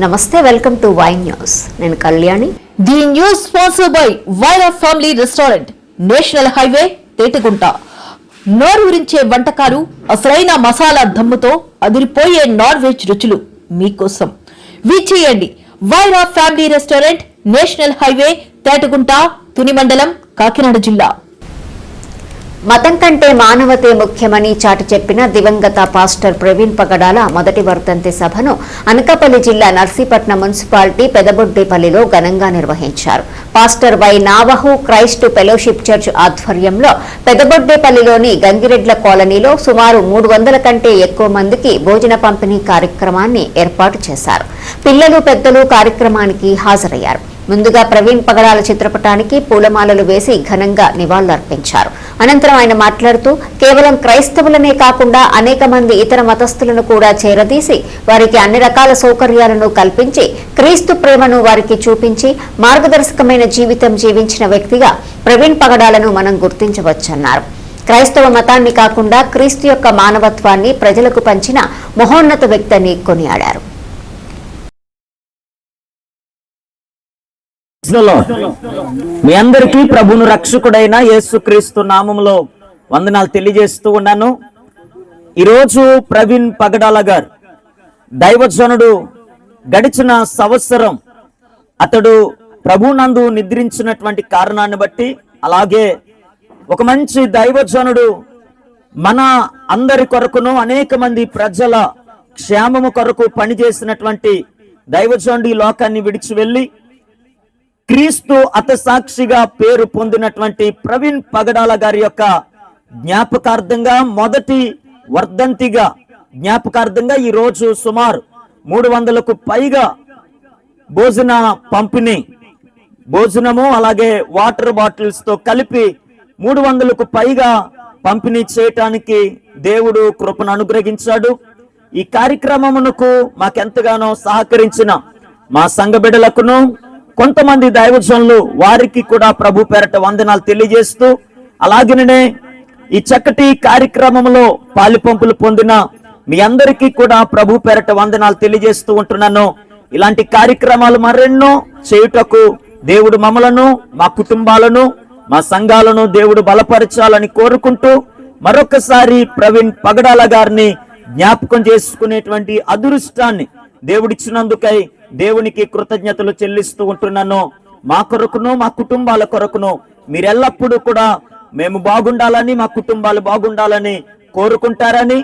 నమస్తే, welcome to Y news. నేను Kalyani. The news sponsored by Vyra family restaurant, national highway, Tetagunta. నోరూరించే వంటకాలు, అసలైన మసాలా దమ్ముతో అదిరిపోయే నాన్ వెజ్ రుచులు మీకోసం. విచ్చేయండి Vyra family restaurant, national highway, Tetagunta, Tuni మండలం, కాకినాడ జిల్లా. మతం కంటే మానవతే ముఖ్యమని చాటి చెప్పిన దివంగత పాస్టర్ ప్రవీణ్ పగడాల మొదటి వర్ధంతి సభను అనకాపల్లి జిల్లా నర్సీపట్నం మున్సిపాలిటీ పెదబొడ్డేపల్లిలో ఘనంగా నిర్వహించారు. పాస్టర్ వై నావహు క్రైస్ట్ ఫెలోషిప్ చర్చ్ ఆధ్వర్యంలో పెదబొడ్డేపల్లిలోని గంగిరెడ్ల కాలనీలో సుమారు 300 కంటే ఎక్కువ మందికి భోజన పంపిణీ కార్యక్రమాన్ని ఏర్పాటు చేశారు. పిల్లలు, పెద్దలు కార్యక్రమానికి హాజరయ్యారు. ముందుగా ప్రవీణ్ పగడాల చిత్రపటానికి పూలమాలలు వేసి ఘనంగా నివాళులర్పించారు. అనంతరం ఆయన మాట్లాడుతూ, కేవలం క్రైస్తవులనే కాకుండా అనేక మంది ఇతర మతస్థులను కూడా చేరదీసి వారికి అన్ని రకాల సౌకర్యాలను కల్పించి క్రీస్తు ప్రేమను వారికి చూపించి మార్గదర్శకమైన జీవితం జీవించిన వ్యక్తిగా ప్రవీణ్ పగడాలను మనం గుర్తించవచ్చన్నారు. క్రైస్తవ మతాన్ని కాకుండా క్రీస్తు యొక్క మానవత్వాన్ని ప్రజలకు పంచిన మహోన్నత వ్యక్తిని కొనియాడారు. మీ అందరికీ ప్రభువును రక్షకుడైన యేసుక్రీస్తు నామములో వందనాలు తెలియజేస్తూ ఉన్నాను. ఈరోజు ప్రవీణ్ పగడాల గారు దైవజనుడు. గడిచిన సంవత్సరం అతడు ప్రభునందు నిద్రించినటువంటి కారణాన్ని బట్టి, అలాగే ఒక మంచి దైవజనుడు మన అందరి కొరకును అనేక మంది ప్రజల క్షేమము కొరకు పనిచేసినటువంటి దైవజనుడు ఈ లోకాన్ని విడిచి వెళ్ళి క్రీస్తు అతసాక్షిగా పేరు పొందినటువంటి ప్రవీణ్ పగడాల గారి యొక్క జ్ఞాపకార్థంగా, మొదటి వర్ధంతిగా జ్ఞాపకార్థంగా ఈ రోజు సుమారు 300కు పైగా భోజన పంపిణీ, భోజనము అలాగే వాటర్ బాటిల్స్ తో కలిపి 300కు పైగా పంపిణీ చేయటానికి దేవుడు కృపను అనుగ్రహించాడు. ఈ కార్యక్రమమునకు మాకెంతగానో సహకరించిన మా సంఘ బిడ్డలకును, కొంతమంది దైవజనులు వారికి కూడా ప్రభు పేరట వందనాలు తెలియజేస్తూ, అలాగనే ఈ చక్కటి కార్యక్రమంలో పాలిపంపులు పొందిన మీ అందరికీ కూడా ప్రభు పేరట వందనాలు తెలియజేస్తూ ఉంటున్నాను. ఇలాంటి కార్యక్రమాలు మరెన్నో చేయుటకు దేవుడు మమ్మలను, మా కుటుంబాలను, మా సంఘాలను దేవుడు బలపరచాలని కోరుకుంటూ, మరొకసారి ప్రవీణ్ పగడాల గారిని జ్ఞాపకం చేసుకునేటువంటి అదృష్టాన్ని దేవుడిచ్చినందుకై దేవునికి కృతజ్ఞతలు చెల్లిస్తూ ఉంటున్నాను. మా కొరకును, మా కుటుంబాల కొరకును మీరెల్లప్పుడూ కూడా మేము బాగుండాలని, మా కుటుంబాలు బాగుండాలని కోరుకుంటారని,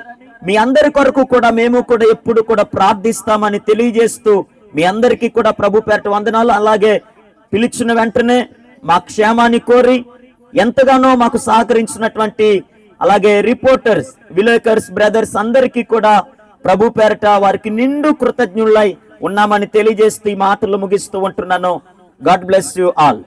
మీ అందరి కొరకు కూడా మేము కూడా ఎప్పుడు కూడా ప్రార్థిస్తామని తెలియజేస్తూ, మీ అందరికీ కూడా ప్రభు పేరట వందనాలు. అలాగే పిలిచిన వెంటనే మా క్షేమాన్ని కోరి ఎంతగానో మాకు సహకరించినటువంటి అలాగే రిపోర్టర్స్, విలేకర్స్ బ్రదర్స్ అందరికీ కూడా ప్రభు పేరట వారికి నిండు కృతజ్ఞులై ఉన్నామని తెలియజేస్తూ ఈ మాటలు ముగిస్తూ ఉంటున్నాను. God bless you all.